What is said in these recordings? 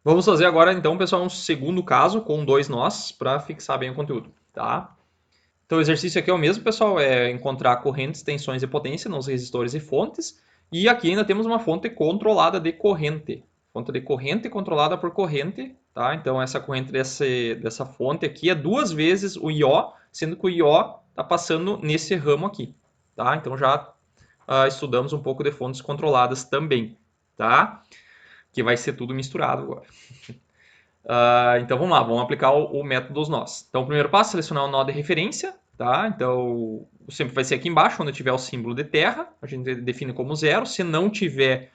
Vamos fazer agora, então, pessoal, um segundo caso com 2 nós para fixar bem o conteúdo, tá? Então, o exercício aqui é o mesmo, pessoal, é encontrar correntes, tensões e potência nos resistores e fontes. E aqui ainda temos uma fonte controlada de corrente. Fonte de corrente controlada por corrente, tá? Então, essa corrente dessa fonte aqui é 2 vezes o IO, sendo que o IO está passando nesse ramo aqui, tá? Então, já estudamos um pouco de fontes controladas também, tá? Que vai ser tudo misturado agora. Então vamos lá, vamos aplicar o método dos nós. Então o primeiro passo é selecionar o nó de referência, tá? Então sempre vai ser aqui embaixo, onde tiver o símbolo de terra, a gente define como 0. Se não tiver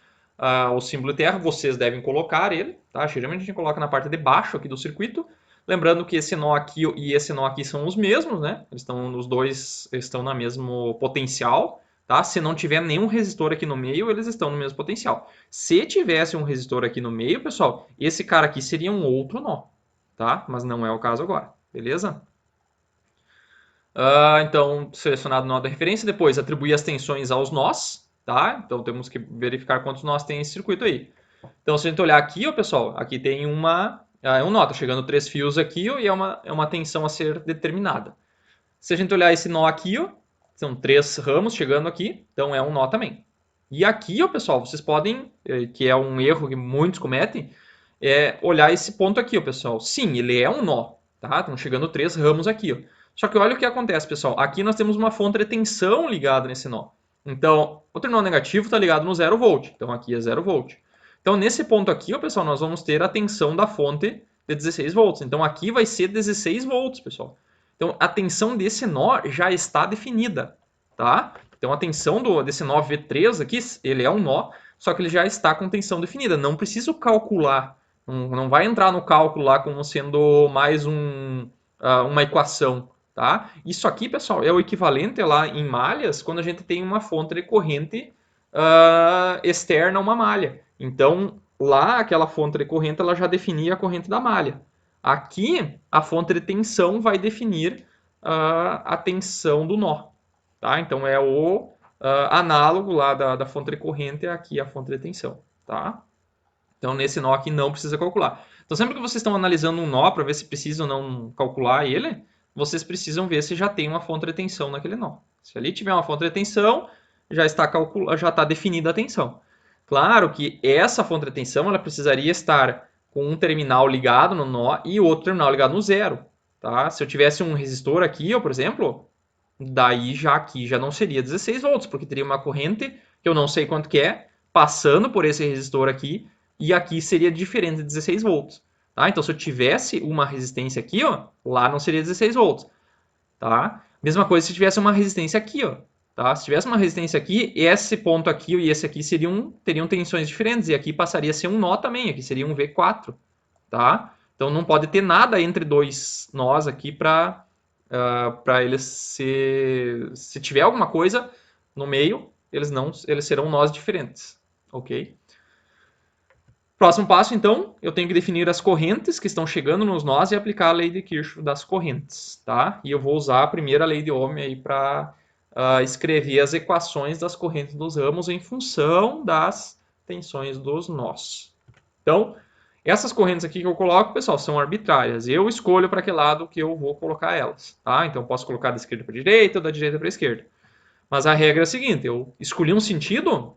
o símbolo de terra, vocês devem colocar ele, tá? Geralmente a gente coloca na parte de baixo aqui do circuito. Lembrando que esse nó aqui e esse nó aqui são os mesmos, né? Os dois estão no mesmo potencial, tá? Se não tiver nenhum resistor aqui no meio, eles estão no mesmo potencial. Se tivesse um resistor aqui no meio, pessoal, esse cara aqui seria um outro nó, tá? Mas não é o caso agora, beleza? Então, selecionado o nó da referência, depois atribuir as tensões aos nós, tá? Então, temos que verificar quantos nós tem esse circuito aí. Então, se a gente olhar aqui, ó, pessoal, aqui tem um nó, tá chegando 3 fios aqui, ó, e é uma tensão a ser determinada. Se a gente olhar esse nó aqui, ó, são 3 ramos chegando aqui, então é um nó também. E aqui, ó, pessoal, vocês podem, que é um erro que muitos cometem, olhar esse ponto aqui, ó, pessoal. Sim, ele é um nó, tá? Estão chegando 3 ramos aqui, ó. Só que olha o que acontece, pessoal. Aqui nós temos uma fonte de tensão ligada nesse nó. Então, o terminal negativo está ligado no 0 volt. Então, aqui é 0 volt. Então, nesse ponto aqui, ó, pessoal, nós vamos ter a tensão da fonte de 16 volts. Então, aqui vai ser 16 volts, pessoal. Então, a tensão desse nó já está definida, tá? Então, a tensão desse nó V3 aqui, ele é um nó, só que ele já está com tensão definida. Não preciso calcular, não vai entrar no cálculo lá como sendo mais uma equação, tá? Isso aqui, pessoal, é o equivalente lá em malhas, quando a gente tem uma fonte de corrente externa a uma malha. Então, lá, aquela fonte de corrente, ela já definia a corrente da malha. Aqui, a fonte de tensão vai definir a tensão do nó. Tá? Então, é o análogo lá da fonte de corrente, é aqui a fonte de tensão. Tá? Então, nesse nó aqui não precisa calcular. Então, sempre que vocês estão analisando um nó para ver se precisa ou não calcular ele, vocês precisam ver se já tem uma fonte de tensão naquele nó. Se ali tiver uma fonte de tensão, já está definida a tensão. Claro que essa fonte de tensão ela precisaria estar com um terminal ligado no nó e outro terminal ligado no zero. Tá? Se eu tivesse um resistor aqui, ó, por exemplo, daí já aqui já não seria 16 volts, porque teria uma corrente que eu não sei quanto que é, passando por esse resistor aqui, e aqui seria diferente de 16 volts. Tá? Então, se eu tivesse uma resistência aqui, ó, lá não seria 16 volts. Tá? Mesma coisa se tivesse uma resistência aqui, ó. Tá? Se tivesse uma resistência aqui, esse ponto aqui e esse aqui teriam tensões diferentes, e aqui passaria a ser um nó também, aqui seria um V4. Tá? Então não pode ter nada entre dois nós aqui para eles se tiver alguma coisa no meio, eles serão nós diferentes. Ok? Próximo passo, então, eu tenho que definir as correntes que estão chegando nos nós e aplicar a lei de Kirchhoff das correntes, tá? E eu vou usar a primeira lei de Ohm aí para escrever as equações das correntes dos ramos em função das tensões dos nós. Então, essas correntes aqui que eu coloco, pessoal, são arbitrárias. Eu escolho para que lado que eu vou colocar elas, tá? Então, eu posso colocar da esquerda para a direita ou da direita para a esquerda. Mas a regra é a seguinte, eu escolhi um sentido,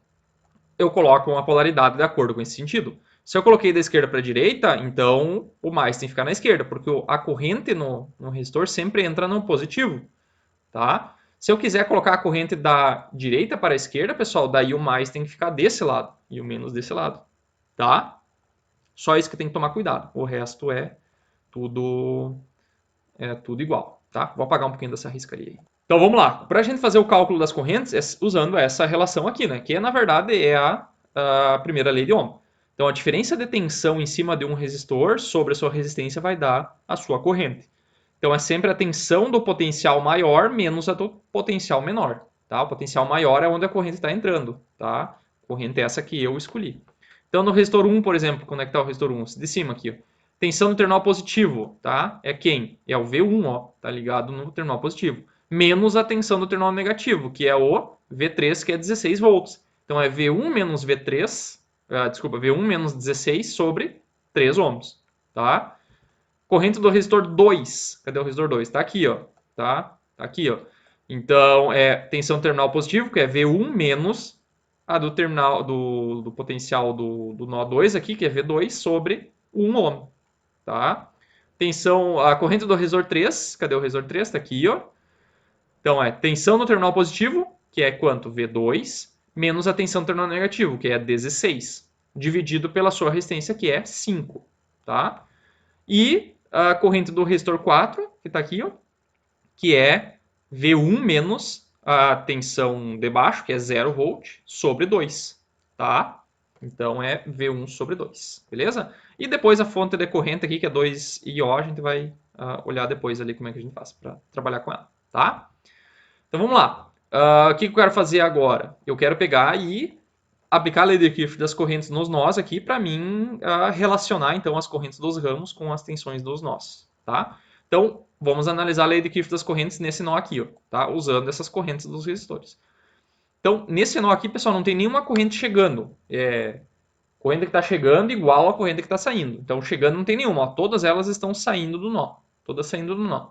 eu coloco uma polaridade de acordo com esse sentido. Se eu coloquei da esquerda para a direita, então o mais tem que ficar na esquerda, porque a corrente no resistor sempre entra no positivo, tá? Se eu quiser colocar a corrente da direita para a esquerda, pessoal, daí o mais tem que ficar desse lado e o menos desse lado, tá? Só isso que tem que tomar cuidado. O resto é tudo igual, tá? Vou apagar um pouquinho dessa riscaria aí. Então vamos lá. Para a gente fazer o cálculo das correntes é usando essa relação aqui, né? Que na verdade é a primeira lei de Ohm. Então a diferença de tensão em cima de um resistor sobre a sua resistência vai dar a sua corrente. Então é sempre a tensão do potencial maior menos a do potencial menor. Tá? O potencial maior é onde a corrente está entrando. Tá? A corrente é essa que eu escolhi. Então no resistor 1, por exemplo, quando é que está o resistor 1? De cima aqui. Ó. Tensão no terminal positivo, tá? É quem? É o V1, ó, tá ligado no terminal positivo. Menos a tensão do terminal negativo, que é o V3, que é 16 volts. Então é V1 menos V3, desculpa, V1 menos 16 sobre 3 ohms, tá? Corrente do resistor 2. Cadê o resistor 2? Tá aqui, ó. Tá aqui, ó. Então, é tensão terminal positivo, que é V1 menos a do terminal do potencial do nó 2 aqui, que é V2, sobre 1 ohm, tá? Tensão, a corrente do resistor 3, cadê o resistor 3? Tá aqui, ó. Então, é tensão no terminal positivo, que é quanto? V2, menos a tensão no terminal negativo, que é 16, dividido pela sua resistência, que é 5, tá? E a corrente do resistor 4, que está aqui, ó, que é V1 menos a tensão de baixo, que é 0 volt, sobre 2, tá? Então é V1 sobre 2, beleza? E depois a fonte de corrente aqui, que é 2IO, a gente vai olhar depois ali como é que a gente faz para trabalhar com ela, tá? Então vamos lá. O que eu quero fazer agora? Eu quero pegar e aplicar a lei de Kirchhoff das correntes nos nós aqui para mim relacionar então as correntes dos ramos com as tensões dos nós, tá? Então vamos analisar a lei de Kirchhoff das correntes nesse nó aqui, ó, tá? Usando essas correntes dos resistores. Então nesse nó aqui, pessoal, não tem nenhuma corrente chegando. Corrente que está chegando igual a corrente que está saindo. Então chegando não tem nenhuma, ó, todas elas estão saindo do nó, todas saindo do nó,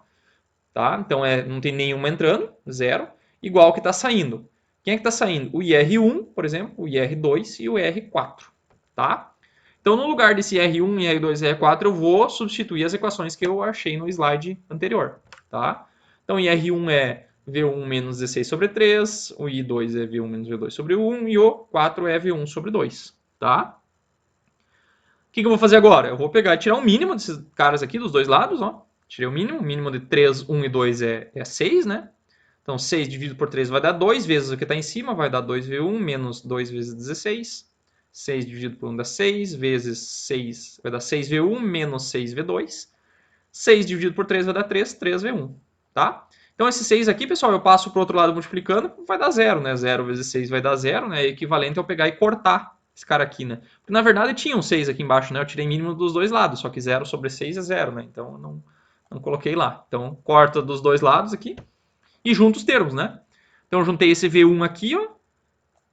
tá? Então não tem nenhuma entrando, 0, igual que está saindo. Quem é que está saindo? O IR1, por exemplo, o IR2 e o IR4, tá? Então, no lugar desse IR1, IR2 e IR4, eu vou substituir as equações que eu achei no slide anterior, tá? Então, IR1 é V1 menos 16 sobre 3, o I2 é V1 menos V2 sobre 1 e o 4 é V1 sobre 2, tá? O que eu vou fazer agora? Eu vou pegar e tirar o mínimo desses caras aqui, dos dois lados, ó. Tirei o mínimo de 3, 1 e 2 é 6, né? Então, 6 dividido por 3 vai dar 2, vezes o que está em cima, vai dar 2V1, menos 2 vezes 16. 6 dividido por 1 dá 6, vezes 6 vai dar 6V1, menos 6V2. 6 dividido por 3 vai dar 3, 3V1, tá? Então, esse 6 aqui, pessoal, eu passo para o outro lado multiplicando, vai dar 0, né? 0 vezes 6 vai dar 0, né? É equivalente a eu pegar e cortar esse cara aqui, né? Porque, na verdade, tinha um 6 aqui embaixo, né? Eu tirei mínimo dos dois lados, só que 0 sobre 6 é 0, né? Então, eu não coloquei lá. Então, corta dos dois lados aqui. E junto os termos, né? Então, eu juntei esse V1 aqui, ó,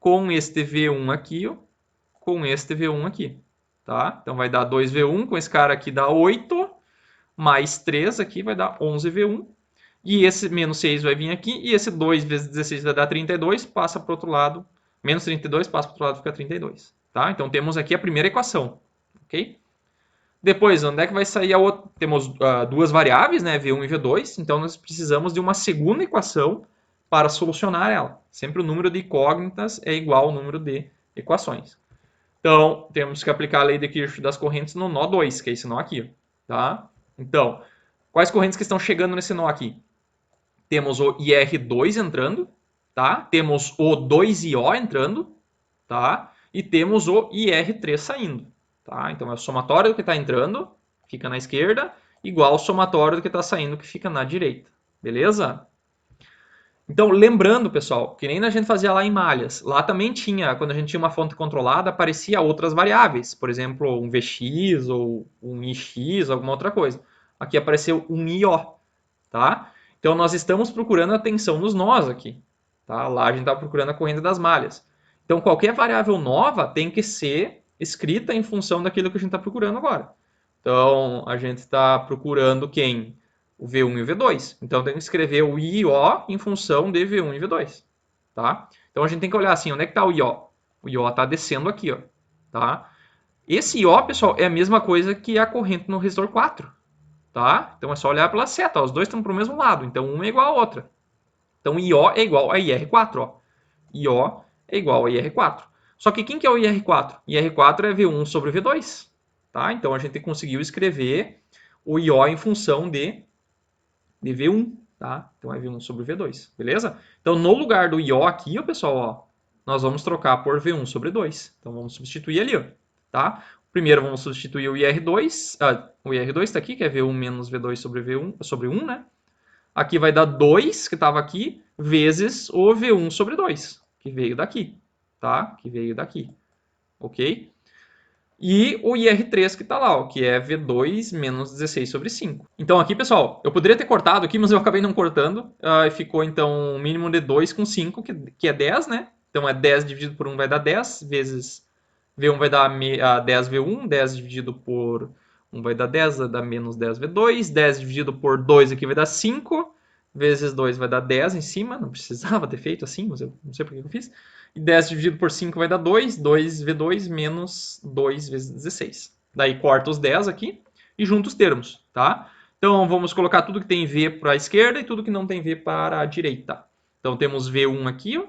com este V1 aqui, ó, com este V1 aqui, tá? Então, vai dar 2V1, com esse cara aqui dá 8, mais 3 aqui vai dar 11V1. E esse menos 6 vai vir aqui, e esse 2 vezes 16 vai dar 32, passa para o outro lado, menos 32, passa para o outro lado, fica 32, tá? Então, temos aqui a primeira equação, ok? Depois, onde é que vai sair a outra? Temos duas variáveis, né, V1 e V2, então nós precisamos de uma segunda equação para solucionar ela. Sempre o número de incógnitas é igual ao número de equações. Então, temos que aplicar a lei de Kirchhoff das correntes no nó 2, que é esse nó aqui, tá? Então, quais correntes que estão chegando nesse nó aqui? Temos o IR2 entrando, tá? Temos o 2IO entrando, tá? E temos o IR3 saindo. Tá? Então é o somatório do que está entrando, fica na esquerda, igual ao somatório do que está saindo, que fica na direita. Beleza? Então, lembrando, pessoal, que nem a gente fazia lá em malhas, lá também tinha, quando a gente tinha uma fonte controlada, aparecia outras variáveis, por exemplo, um VX ou um IX, alguma outra coisa. Aqui apareceu um IO, tá? Então, nós estamos procurando a tensão nos nós aqui, tá? Lá a gente está procurando a corrente das malhas. Então, qualquer variável nova tem que ser escrita em função daquilo que a gente está procurando agora. Então, a gente está procurando quem? O V1 e o V2. Então, tem que escrever o IO em função de V1 e V2. Tá? Então, a gente tem que olhar assim, onde é que está o IO? O IO está descendo aqui, ó. Tá? Esse IO, pessoal, é a mesma coisa que a corrente no resistor 4. Tá? Então, é só olhar pela seta. Ó. Os dois estão para o mesmo lado. Então, uma é igual à outra. Então, IO é igual a IR4. Ó. IO é igual a IR4. Só que quem que é o IR4? IR4 é V1 sobre V2. Tá? Então, a gente conseguiu escrever o IO em função de V1. Tá? Então, é V1 sobre V2. Beleza? Então, no lugar do IO aqui, ó, pessoal, ó, nós vamos trocar por V1 sobre 2. Então, vamos substituir ali. Ó, tá? Primeiro, vamos substituir o IR2. O IR2 está aqui, que é V1 menos V2 sobre V1, sobre 1. Né? Aqui vai dar 2, que estava aqui, vezes o V1 sobre 2, que veio daqui. Tá? Que veio daqui, ok? E o IR3 que está lá, ó, que é V2 menos 16 sobre 5. Então aqui, pessoal, eu poderia ter cortado aqui, mas eu acabei não cortando. Ficou, então, um mínimo de 2 com 5, que é 10, né? Então, 10 dividido por 1 vai dar 10, vezes V1 vai dar 10V1, 10 dividido por 1 vai dar 10, vai dar menos 10V2, 10 dividido por 2 aqui vai dar 5, vezes 2 vai dar 10 em cima, não precisava ter feito assim, mas eu não sei por que eu fiz. E 10 dividido por 5 vai dar 2, 2V2 menos 2 vezes 16. Daí corta os 10 aqui e junta os termos, tá? Então vamos colocar tudo que tem V para a esquerda e tudo que não tem V para a direita. Então temos V1 aqui, ó,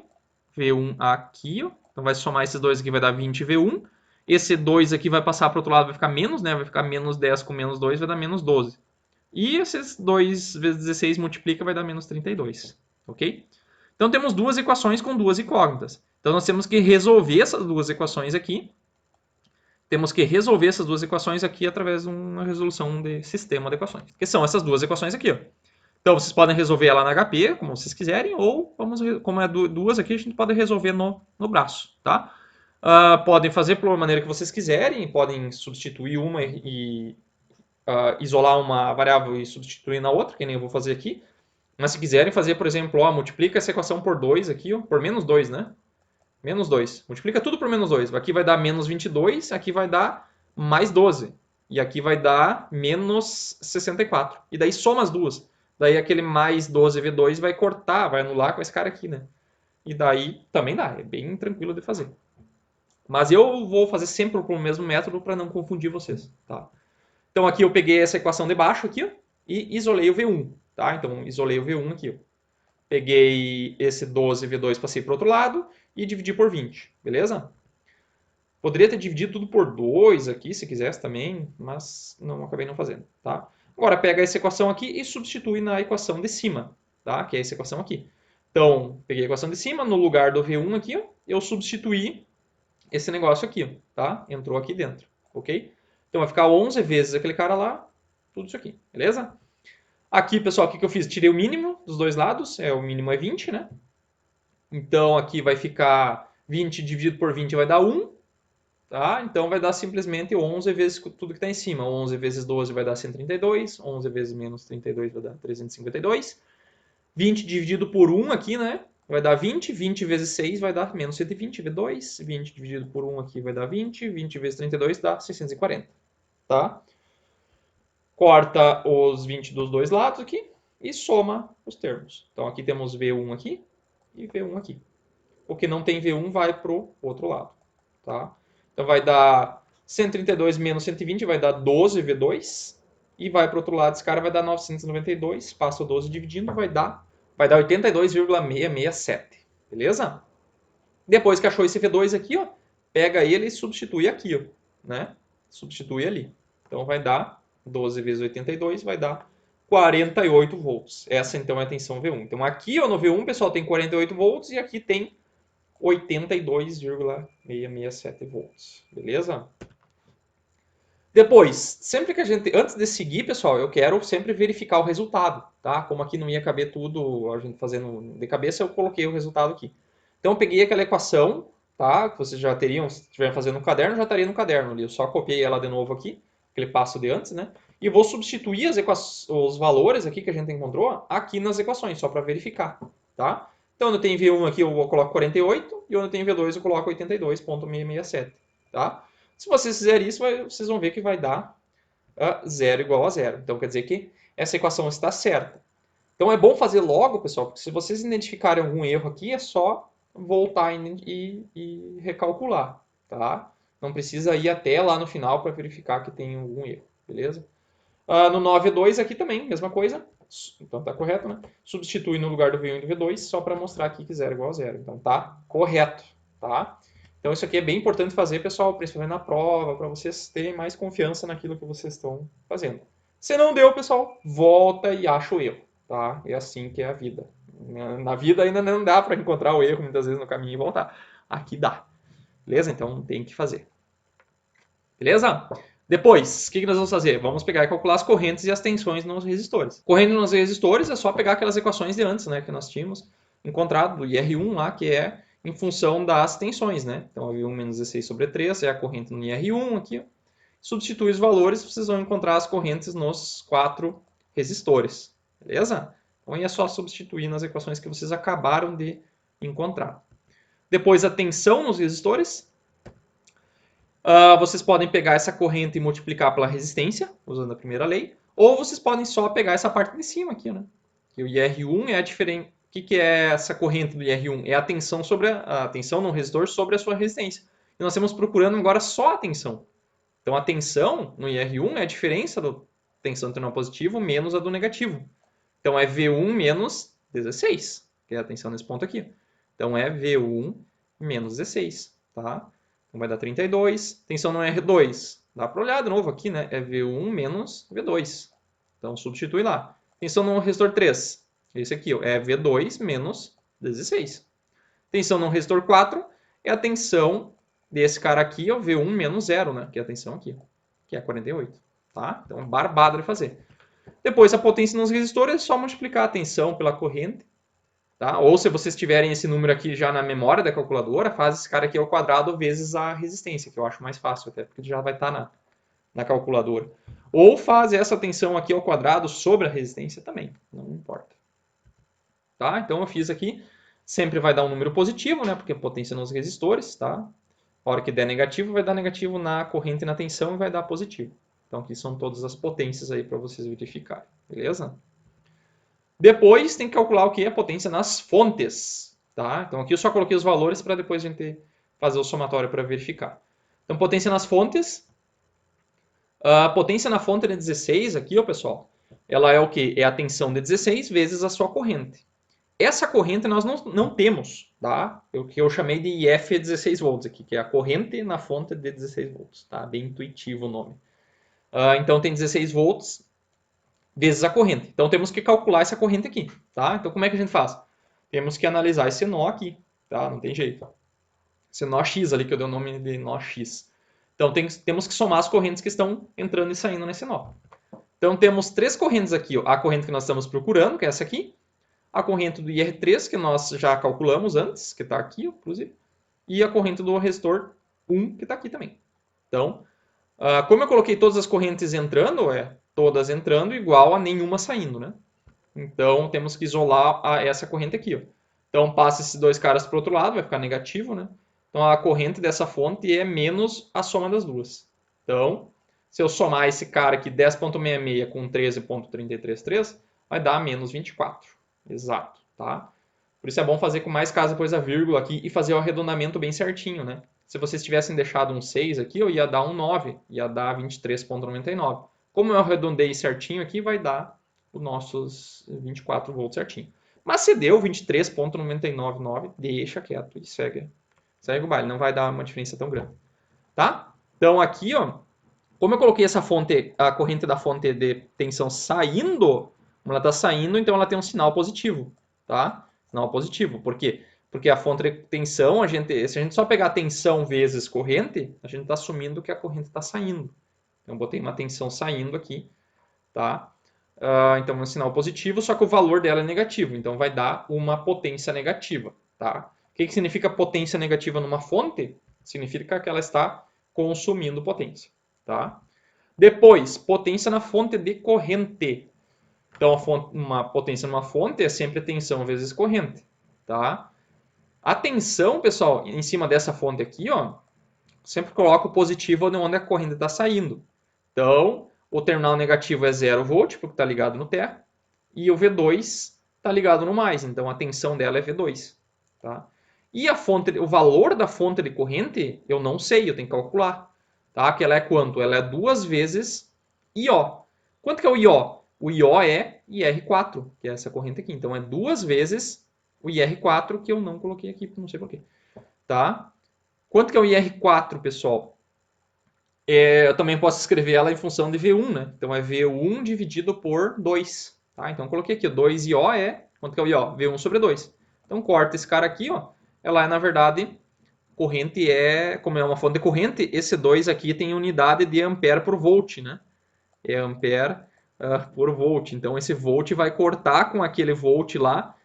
V1 aqui, ó. Então vai somar esses dois aqui, vai dar 20V1. Esse 2 aqui vai passar para o outro lado, vai ficar menos, né? Vai ficar menos 10 com menos 2, vai dar menos 12. E esses 2 vezes 16 multiplica, vai dar menos 32. Ok? Então temos duas equações com duas incógnitas. Então nós temos que resolver essas duas equações aqui. Temos que resolver essas duas equações aqui através de uma resolução de sistema de equações. Que são essas duas equações aqui, ó. Então, vocês podem resolver ela na HP, como vocês quiserem, ou, como é duas aqui, a gente pode resolver no braço, tá? Podem fazer pela maneira que vocês quiserem, podem substituir uma e isolar uma variável e substituir na outra, que nem eu vou fazer aqui. Mas se quiserem fazer, por exemplo, multiplica essa equação por 2 aqui, ó, por menos 2, né? Menos 2. Multiplica tudo por menos 2. Aqui vai dar menos 22, aqui vai dar mais 12. E aqui vai dar menos 64. E daí soma as duas. Daí aquele mais 12V2 vai cortar, vai anular com esse cara aqui, né? E daí também dá, é bem tranquilo de fazer. Mas eu vou fazer sempre pelo mesmo método para não confundir vocês, tá? Então aqui eu peguei essa equação de baixo aqui, ó, e isolei o V1, tá? Então isolei o V1 aqui, ó. Peguei esse 12V2, passei para o outro lado e dividi por 20, beleza? Poderia ter dividido tudo por 2 aqui, se quisesse também, mas não acabei não fazendo, tá? Agora pega essa equação aqui e substitui na equação de cima, tá? Que é essa equação aqui. Então, peguei a equação de cima, no lugar do V1 aqui, ó, eu substituí esse negócio aqui, ó, tá? Entrou aqui dentro, ok? Então vai ficar 11 vezes aquele cara lá, tudo isso aqui, beleza? Aqui, pessoal, o que eu fiz? Tirei o mínimo dos dois lados, o mínimo é 20, né? Então aqui vai ficar 20 dividido por 20 vai dar 1, tá? Então vai dar simplesmente 11 vezes tudo que está em cima. 11 vezes 12 vai dar 132, 11 vezes menos 32 vai dar 352. 20 dividido por 1 aqui, né? Vai dar 20, 20 vezes 6 vai dar menos 120, V2. 20 dividido por 1 aqui vai dar 20, 20 vezes 32 dá 640, tá? Corta os 20 dos dois lados aqui e soma os termos. Então aqui temos V1 aqui e V1 aqui. O que não tem V1 vai para o outro lado, tá? Então vai dar 132 menos 120 vai dar 12V2 e vai para o outro lado, esse cara vai dar 992, passa o 12 dividindo, vai dar 82,667, beleza? Depois que achou esse V2 aqui, ó, pega ele e substitui aqui, ó, né? Substitui ali. Então vai dar 12 vezes 82 vai dar 48 volts. Essa então é a tensão V1. Então aqui ó, no V1, pessoal, tem 48 volts e aqui tem 82,667 volts. Beleza? Depois, sempre que a gente, antes de seguir, pessoal, eu quero sempre verificar o resultado, tá? Como aqui não ia caber tudo, a gente fazendo de cabeça, eu coloquei o resultado aqui. Então, eu peguei aquela equação, tá? Que vocês já teriam, se estiverem fazendo no caderno, já estaria no caderno ali. Eu só copiei ela de novo aqui, aquele passo de antes, né? E vou substituir os valores aqui que a gente encontrou aqui nas equações, só para verificar, tá? Então, onde tem V1 aqui, eu coloco 48, e onde tem V2, eu coloco 82,667, tá? Se vocês fizerem isso, vocês vão ver que vai dar 0 igual a 0. Então, quer dizer que essa equação está certa. Então, é bom fazer logo, pessoal, porque se vocês identificarem algum erro aqui, é só voltar e recalcular, tá? Não precisa ir até lá no final para verificar que tem algum erro, beleza? No 9.2 aqui também, mesma coisa. Então, tá correto, né? Substitui no lugar do V1 e do V2 só para mostrar aqui que 0 igual a 0. Então, tá correto, tá? Então, isso aqui é bem importante fazer, pessoal, principalmente na prova, para vocês terem mais confiança naquilo que vocês estão fazendo. Se não deu, pessoal, volta e acha o erro, tá? É assim que é a vida. Na vida ainda não dá para encontrar o erro, muitas vezes, no caminho e voltar. Aqui dá. Beleza? Então, tem que fazer. Beleza? Depois, o que nós vamos fazer? Vamos pegar e calcular as correntes e as tensões nos resistores. Corrente nos resistores é só pegar aquelas equações de antes, né? Que nós tínhamos encontrado do IR1 lá, que é em função das tensões, né? Então, V1 menos 16 sobre 3 é a corrente no IR1 aqui. Ó. Substitui os valores, vocês vão encontrar as correntes nos 4 resistores, beleza? Então, aí é só substituir nas equações que vocês acabaram de encontrar. Depois, a tensão nos resistores. Vocês podem pegar essa corrente e multiplicar pela resistência, usando a primeira lei, ou vocês podem só pegar essa parte de cima aqui, né? Que o IR1 é a diferença. O que é essa corrente do IR1? É a tensão sobre a tensão no resistor sobre a sua resistência. E nós estamos procurando agora só a tensão. Então a tensão no IR1 é a diferença da tensão do terminal positivo menos a do negativo. Então é V1 menos 16, que é a tensão nesse ponto aqui. Então é V1 menos 16, tá? Então vai dar 32. Tensão no R2. Dá para olhar de novo aqui, né? É V1 menos V2. Então substitui lá. Tensão no resistor 3. Esse aqui ó, é V2 menos 16. Tensão no resistor 4 é a tensão desse cara aqui, ó, V1 menos 0, né? Que é a tensão aqui, que é 48. Tá? Então é barbado de fazer. Depois a potência nos resistores é só multiplicar a tensão pela corrente. Tá? Ou se vocês tiverem esse número aqui já na memória da calculadora, faz esse cara aqui ao quadrado vezes a resistência, que eu acho mais fácil até, porque já vai estar na calculadora. Ou faz essa tensão aqui ao quadrado sobre a resistência também, não importa. Tá? Então eu fiz aqui, sempre vai dar um número positivo, né? Porque é potência nos resistores, tá? A hora que der negativo, vai dar negativo na corrente e na tensão e vai dar positivo. Então aqui são todas as potências aí para vocês verificarem, beleza? Depois tem que calcular o que é a potência nas fontes. Tá? Então aqui eu só coloquei os valores para depois a gente fazer o somatório para verificar. Então potência nas fontes. A potência na fonte de 16 aqui, ó, pessoal, ela é o que? É a tensão de 16 vezes a sua corrente. Essa corrente nós não temos, tá? O que eu chamei de IF 16 volts aqui, que é a corrente na fonte de 16 volts, tá? Bem intuitivo o nome. Então tem 16 volts vezes a corrente. Então temos que calcular essa corrente aqui, tá? Então como é que a gente faz? Temos que analisar esse nó aqui, tá? Não tem jeito. Esse nó X ali que eu dei o nome de nó X. Então temos que somar as correntes que estão entrando e saindo nesse nó. Então temos três correntes aqui, ó. A corrente que nós estamos procurando, que é essa aqui, a corrente do IR3, que nós já calculamos antes, que está aqui, inclusive, e a corrente do resistor 1, que está aqui também. Então, como eu coloquei todas as correntes entrando, todas entrando igual a nenhuma saindo, né? Então, temos que isolar essa corrente aqui, ó. Então, passa esses dois caras para o outro lado, vai ficar negativo, né? Então, a corrente dessa fonte é menos a soma das duas. Então, se eu somar esse cara aqui, 10.66 com 13.333, vai dar menos 24. Exato, tá? Por isso é bom fazer com mais casa depois a vírgula aqui e fazer o arredondamento bem certinho, né? Se vocês tivessem deixado um 6 aqui, eu ia dar um 9, ia dar 23.99. Como eu arredondei certinho aqui, vai dar os nossos 24 volts certinho. Mas se deu 23.999, deixa quieto e segue o baile. Não vai dar uma diferença tão grande. Tá? Então aqui, ó, como eu coloquei essa fonte, a corrente da fonte de tensão saindo, como ela está saindo, então ela tem um sinal positivo. Tá? Sinal positivo. Por quê? Porque a fonte de tensão, se a gente só pegar tensão vezes corrente, a gente está assumindo que a corrente está saindo. Então, eu botei uma tensão saindo aqui, tá? Então, é um sinal positivo, só que o valor dela é negativo. Então, vai dar uma potência negativa, tá? O que significa potência negativa numa fonte? Significa que ela está consumindo potência, tá? Depois, potência na fonte de corrente. Então, uma potência numa fonte é sempre tensão vezes corrente, tá? A tensão, pessoal, em cima dessa fonte aqui, ó, sempre coloco o positivo onde a corrente está saindo. Então, o terminal negativo é 0 volt, porque está ligado no terra, e o V2 está ligado no mais, então a tensão dela é V2. Tá? E o valor da fonte de corrente, eu não sei, eu tenho que calcular. Tá? Que ela é quanto? Ela é 2 vezes IO. Quanto que é o IO? O IO é IR4, que é essa corrente aqui. Então, é 2 vezes o IR4, que eu não coloquei aqui, não sei porquê. Tá? Quanto que é o IR4, pessoal? Eu também posso escrever ela em função de V1, né? Então, é V1 dividido por 2. Tá? Então, eu coloquei aqui, 2IO é... Quanto que é o IO? V1 sobre 2. Então, corta esse cara aqui, ó. Ela é, na verdade, corrente como é uma fonte de corrente, esse 2 aqui tem unidade de ampere por volt, né? É ampere por volt. Então, esse volt vai cortar com aquele volt lá,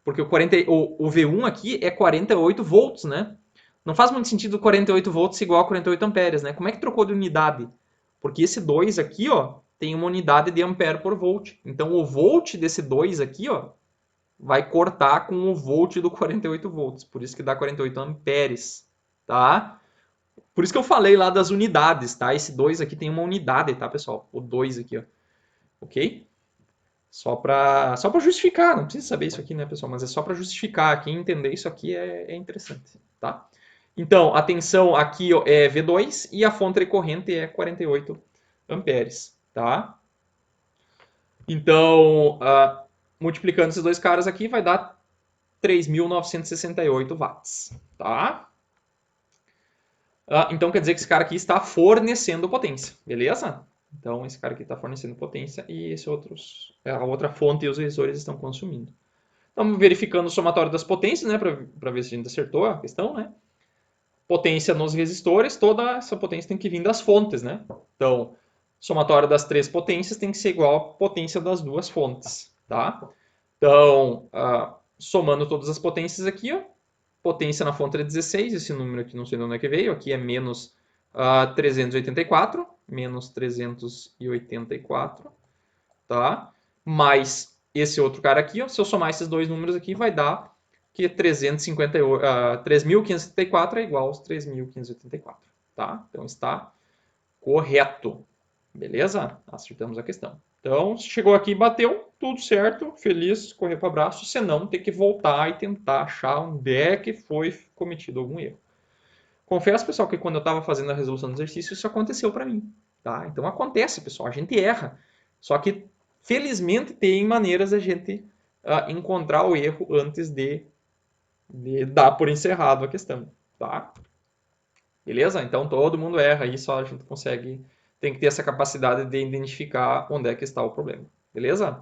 porque o V1 aqui é 48 volts, né? Não faz muito sentido 48 volts igual a 48 amperes, né? Como é que trocou de unidade? Porque esse 2 aqui, ó, tem uma unidade de ampere por volt. Então, o volt desse 2 aqui, ó, vai cortar com o volt do 48 volts. Por isso que dá 48 amperes, tá? Por isso que eu falei lá das unidades, tá? Esse 2 aqui tem uma unidade, tá, pessoal? O 2 aqui, ó. Ok? Só para justificar, não precisa saber isso aqui, né, pessoal? Mas é só para justificar aqui, entender isso aqui é interessante, tá? Então, a tensão aqui ó, é V2 e a fonte recorrente é 48 amperes, tá? Então, multiplicando esses dois caras aqui, vai dar 3.968 watts, tá? Então, quer dizer que esse cara aqui está fornecendo potência, beleza? Então, esse cara aqui está fornecendo potência e a outra fonte e os resistores estão consumindo. Estamos verificando o somatório das potências, né, para ver se a gente acertou a questão, né? Potência nos resistores, toda essa potência tem que vir das fontes, né? Então, somatório das três potências tem que ser igual à potência das duas fontes, tá? Então, somando todas as potências aqui, ó, potência na fonte é 16, esse número aqui não sei de onde é que veio, aqui é menos 384, menos 384, tá? Mais esse outro cara aqui, ó, se eu somar esses dois números aqui, vai dar que 3.574 é igual aos 3.584, tá? Então está correto, beleza? Acertamos a questão. Então, chegou aqui, bateu, tudo certo, feliz, correr para o abraço, senão tem que voltar e tentar achar onde é que foi cometido algum erro. Confesso, pessoal, que quando eu estava fazendo a resolução do exercício, isso aconteceu para mim, tá? Então acontece, pessoal, a gente erra, só que felizmente tem maneiras da gente encontrar o erro antes de dar por encerrado a questão, tá? Beleza? Então todo mundo erra aí, só a gente consegue, tem que ter essa capacidade de identificar onde é que está o problema, beleza?